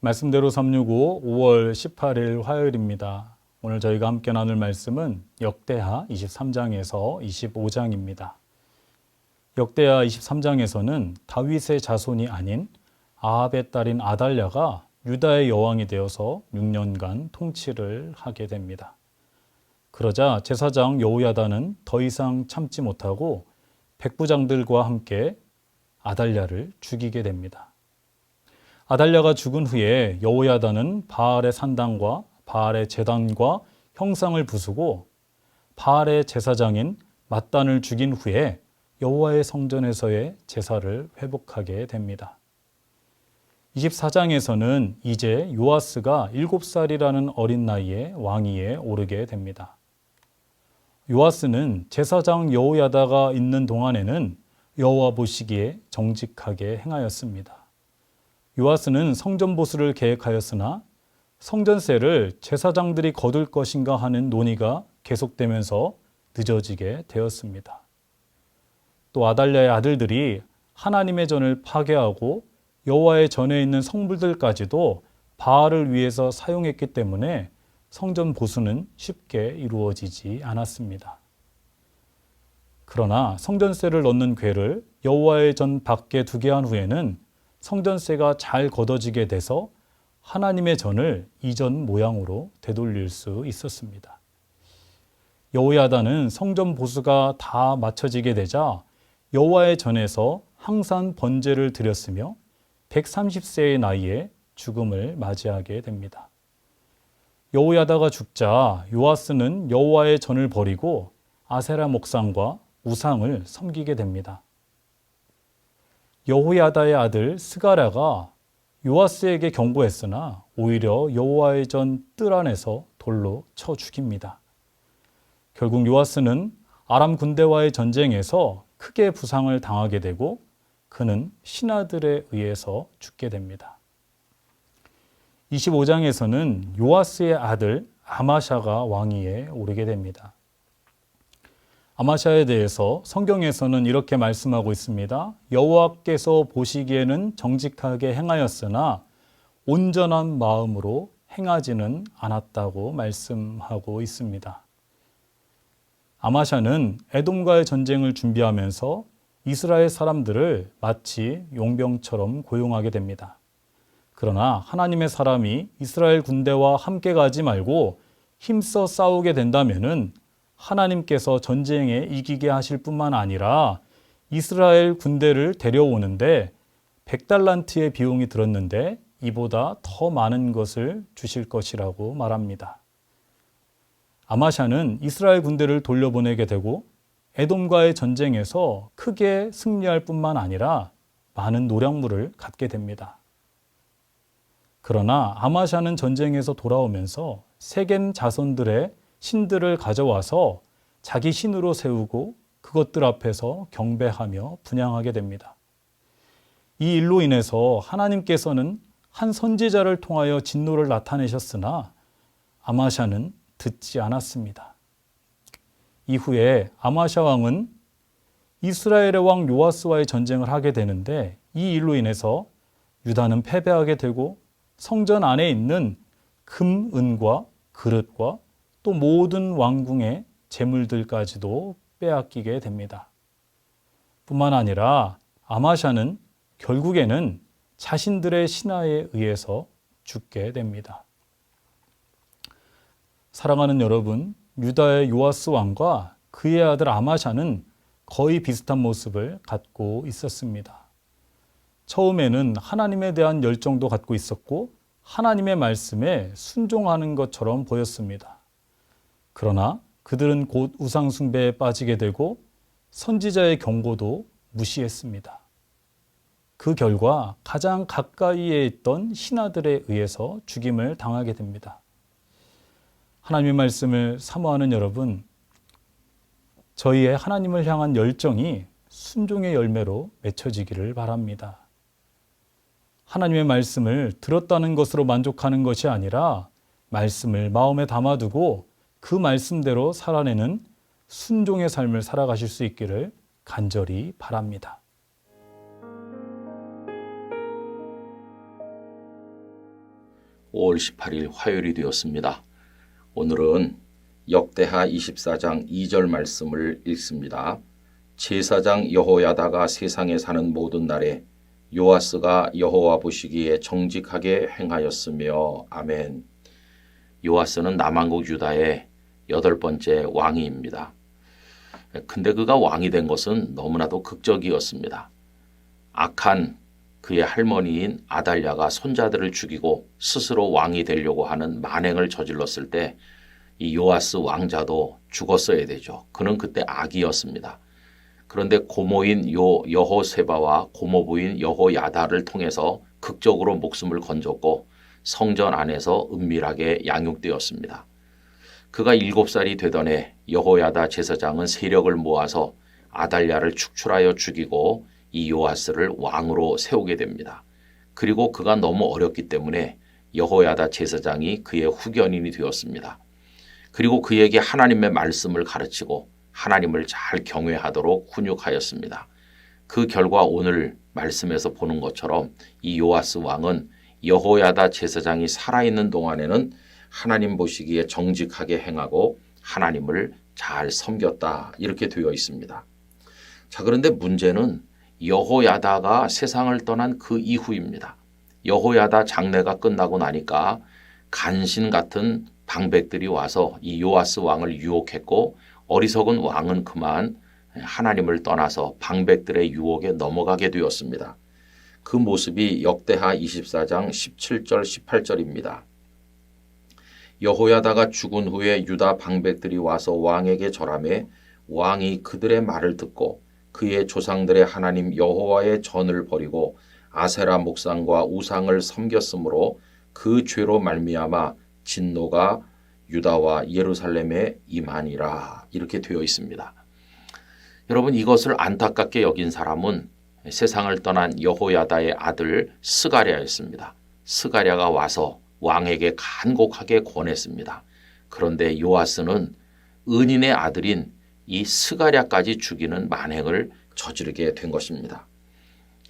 말씀대로 365 5월 18일 화요일입니다. 오늘 저희가 함께 나눌 말씀은 역대하 23장에서 25장입니다. 역대하 23장에서는 다윗의 자손이 아닌 아합의 딸인 아달랴가 유다의 여왕이 되어서 6년간 통치를 하게 됩니다. 그러자 제사장 여호야다는 더 이상 참지 못하고 백부장들과 함께 아달랴를 죽이게 됩니다. 아달랴가 죽은 후에 여호야다는 바알의 산당과 바알의 제단과 형상을 부수고 바알의 제사장인 mat단을 죽인 후에 여호와의 성전에서의 제사를 회복하게 됩니다. 24장에서는 이제 요아스가 7살이라는 어린 나이에 왕위에 오르게 됩니다. 요아스는 제사장 여호야다가 있는 동안에는 여호와 보시기에 정직하게 행하였습니다. 요아스는 성전 보수를 계획하였으나 성전세를 제사장들이 거둘 것인가 하는 논의가 계속되면서 늦어지게 되었습니다. 또 아달랴의 아들들이 하나님의 전을 파괴하고 여호와의 전에 있는 성물들까지도 바알을 위해서 사용했기 때문에 성전 보수는 쉽게 이루어지지 않았습니다. 그러나 성전세를 넣는 궤를 여호와의 전 밖에 두게 한 후에는 성전세가 잘 걷어지게 돼서 하나님의 전을 이전 모양으로 되돌릴 수 있었습니다. 여호야다는 성전 보수가 다 마쳐지게 되자 여호와의 전에서 항산 번제를 드렸으며 130세의 나이에 죽음을 맞이하게 됩니다. 여호야다가 죽자 요아스는 여호와의 전을 버리고 아세라 목상과 우상을 섬기게 됩니다. 여호야다의 아들 스가랴가 요아스에게 경고했으나 오히려 여호와의 전 뜰 안에서 돌로 쳐 죽입니다. 결국 요아스는 아람 군대와의 전쟁에서 크게 부상을 당하게 되고 그는 신하들에 의해서 죽게 됩니다. 25장에서는 요아스의 아들 아마샤가 왕위에 오르게 됩니다. 아마샤에 대해서 성경에서는 이렇게 말씀하고 있습니다. 여호와께서 보시기에는 정직하게 행하였으나 온전한 마음으로 행하지는 않았다고 말씀하고 있습니다. 아마샤는 에돔과의 전쟁을 준비하면서 이스라엘 사람들을 마치 용병처럼 고용하게 됩니다. 그러나 하나님의 사람이 이스라엘 군대와 함께 가지 말고 힘써 싸우게 된다면은 하나님께서 전쟁에 이기게 하실 뿐만 아니라 이스라엘 군대를 데려오는데 100달란트의 비용이 들었는데 이보다 더 많은 것을 주실 것이라고 말합니다. 아마샤는 이스라엘 군대를 돌려보내게 되고 에돔과의 전쟁에서 크게 승리할 뿐만 아니라 많은 노량물을 갖게 됩니다. 그러나 아마샤는 전쟁에서 돌아오면서 세겜 자손들의 신들을 가져와서 자기 신으로 세우고 그것들 앞에서 경배하며 분향하게 됩니다. 이 일로 인해서 하나님께서는 한 선지자를 통하여 진노를 나타내셨으나 아마샤는 듣지 않았습니다. 이후에 아마샤 왕은 이스라엘의 왕 요아스와의 전쟁을 하게 되는데 이 일로 인해서 유다는 패배하게 되고 성전 안에 있는 금, 은과 그릇과 또 모든 왕궁의 재물들까지도 빼앗기게 됩니다. 뿐만 아니라 아마샤는 결국에는 자신들의 신하에 의해서 죽게 됩니다. 사랑하는 여러분, 유다의 요아스 왕과 그의 아들 아마샤는 거의 비슷한 모습을 갖고 있었습니다. 처음에는 하나님에 대한 열정도 갖고 있었고 하나님의 말씀에 순종하는 것처럼 보였습니다. 그러나 그들은 곧 우상 숭배에 빠지게 되고 선지자의 경고도 무시했습니다. 그 결과 가장 가까이에 있던 신하들에 의해서 죽임을 당하게 됩니다. 하나님의 말씀을 사모하는 여러분, 저희의 하나님을 향한 열정이 순종의 열매로 맺혀지기를 바랍니다. 하나님의 말씀을 들었다는 것으로 만족하는 것이 아니라 말씀을 마음에 담아두고 그 말씀대로 살아내는 순종의 삶을 살아가실 수 있기를 간절히 바랍니다. 5월 18일 화요일이 되었습니다. 오늘은 역대하 24장 2절 말씀을 읽습니다. 제사장 여호야다가 세상에 사는 모든 날에 요아스가 여호와 보시기에 정직하게 행하였으며. 아멘. 요아스는 남왕국 유다의 8번째 왕이입니다. 근데 그가 왕이 된 것은 너무나도 극적이었습니다. 악한 그의 할머니인 아달랴가 손자들을 죽이고 스스로 왕이 되려고 하는 만행을 저질렀을 때 이 요아스 왕자도 죽었어야 되죠. 그는 그때 악이었습니다. 그런데 고모인 여호세바와 고모부인 여호야다를 통해서 극적으로 목숨을 건졌고 성전 안에서 은밀하게 양육되었습니다. 그가 7살이 되던 해 여호야다 제사장은 세력을 모아서 아달랴를 축출하여 죽이고 이 요아스를 왕으로 세우게 됩니다. 그리고 그가 너무 어렸기 때문에 여호야다 제사장이 그의 후견인이 되었습니다. 그리고 그에게 하나님의 말씀을 가르치고 하나님을 잘 경외하도록 훈육하였습니다. 그 결과 오늘 말씀에서 보는 것처럼 이 요아스 왕은 여호야다 제사장이 살아있는 동안에는 하나님 보시기에 정직하게 행하고 하나님을 잘 섬겼다, 이렇게 되어 있습니다. 자, 그런데 문제는 여호야다가 세상을 떠난 그 이후입니다. 여호야다 장례가 끝나고 나니까 간신 같은 방백들이 와서 이 요아스 왕을 유혹했고 어리석은 왕은 그만 하나님을 떠나서 방백들의 유혹에 넘어가게 되었습니다. 그 모습이 역대하 24장 17절 18절입니다. 여호야다가 죽은 후에 유다 방백들이 와서 왕에게 절하매 왕이 그들의 말을 듣고 그의 조상들의 하나님 여호와의 전을 버리고 아세라 목상과 우상을 섬겼으므로 그 죄로 말미암아 진노가 유다와 예루살렘에 임하니라, 이렇게 되어 있습니다. 여러분, 이것을 안타깝게 여긴 사람은 세상을 떠난 여호야다의 아들 스가랴였습니다. 스가랴가 와서 왕에게 간곡하게 권했습니다. 그런데 요아스는 은인의 아들인 이 스가랴까지 죽이는 만행을 저지르게 된 것입니다.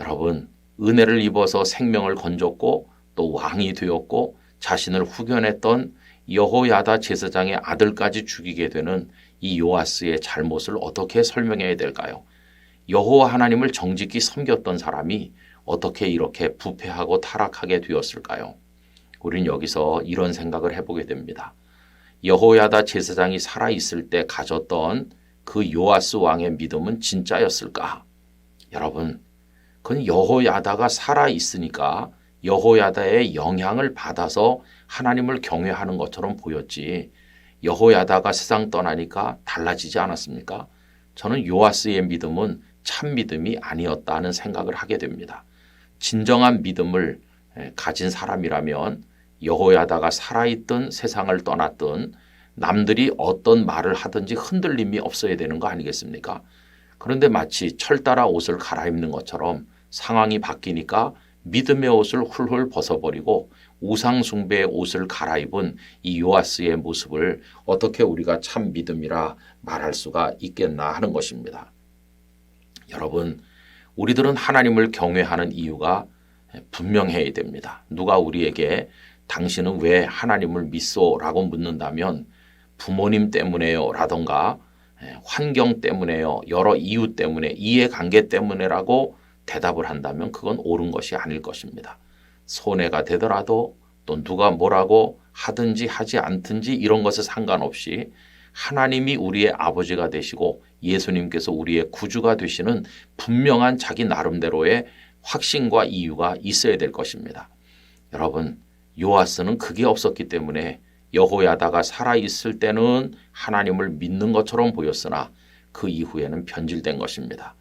여러분, 은혜를 입어서 생명을 건졌고 또 왕이 되었고 자신을 후견했던 여호야다 제사장의 아들까지 죽이게 되는 이 요아스의 잘못을 어떻게 설명해야 될까요? 여호와 하나님을 정직히 섬겼던 사람이 어떻게 이렇게 부패하고 타락하게 되었을까요? 우린 여기서 이런 생각을 해보게 됩니다. 여호야다 제사장이 살아있을 때 가졌던 그 요아스 왕의 믿음은 진짜였을까? 여러분, 그건 여호야다가 살아있으니까 여호야다의 영향을 받아서 하나님을 경외하는 것처럼 보였지, 여호야다가 세상 떠나니까 달라지지 않았습니까? 저는 요아스의 믿음은 참 믿음이 아니었다는 생각을 하게 됩니다. 진정한 믿음을 가진 사람이라면 여호야다가 살아있든 세상을 떠났든 남들이 어떤 말을 하든지 흔들림이 없어야 되는 거 아니겠습니까? 그런데 마치 철 따라 옷을 갈아입는 것처럼 상황이 바뀌니까 믿음의 옷을 훌훌 벗어버리고 우상 숭배의 옷을 갈아입은 이 요아스의 모습을 어떻게 우리가 참 믿음이라 말할 수가 있겠나 하는 것입니다. 여러분, 우리들은 하나님을 경외하는 이유가 분명해야 됩니다. 누가 우리에게 당신은 왜 하나님을 믿소? 라고 묻는다면 부모님 때문에요 라던가 환경 때문에요, 여러 이유 때문에, 이해관계 때문에라고 대답을 한다면 그건 옳은 것이 아닐 것입니다. 손해가 되더라도 또 누가 뭐라고 하든지 하지 않든지 이런 것에 상관없이 하나님이 우리의 아버지가 되시고 예수님께서 우리의 구주가 되시는 분명한 자기 나름대로의 확신과 이유가 있어야 될 것입니다. 여러분, 요아스는 그게 없었기 때문에 여호야다가 살아있을 때는 하나님을 믿는 것처럼 보였으나 그 이후에는 변질된 것입니다.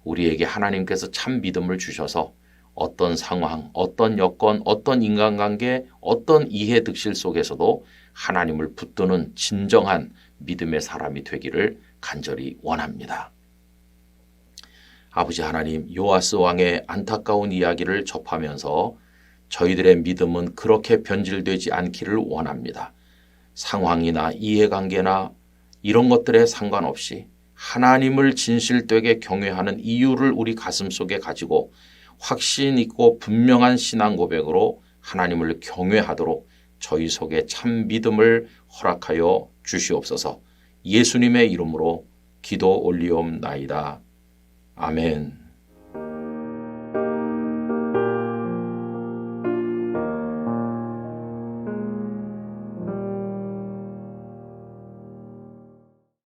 우리에게 하나님께서 참 믿음을 주셔서 어떤 상황, 어떤 여건, 어떤 인간관계, 어떤 이해득실 속에서도 하나님을 붙드는 진정한 믿음의 사람이 되기를 간절히 원합니다. 아버지 하나님, 요아스 왕의 안타까운 이야기를 접하면서 저희들의 믿음은 그렇게 변질되지 않기를 원합니다. 상황이나 이해관계나 이런 것들에 상관없이 하나님을 진실되게 경외하는 이유를 우리 가슴속에 가지고 확신 있고 분명한 신앙 고백으로 하나님을 경외하도록 저희 속에 참 믿음을 허락하여 주시옵소서. 예수님의 이름으로 기도 올리옵나이다. 아멘.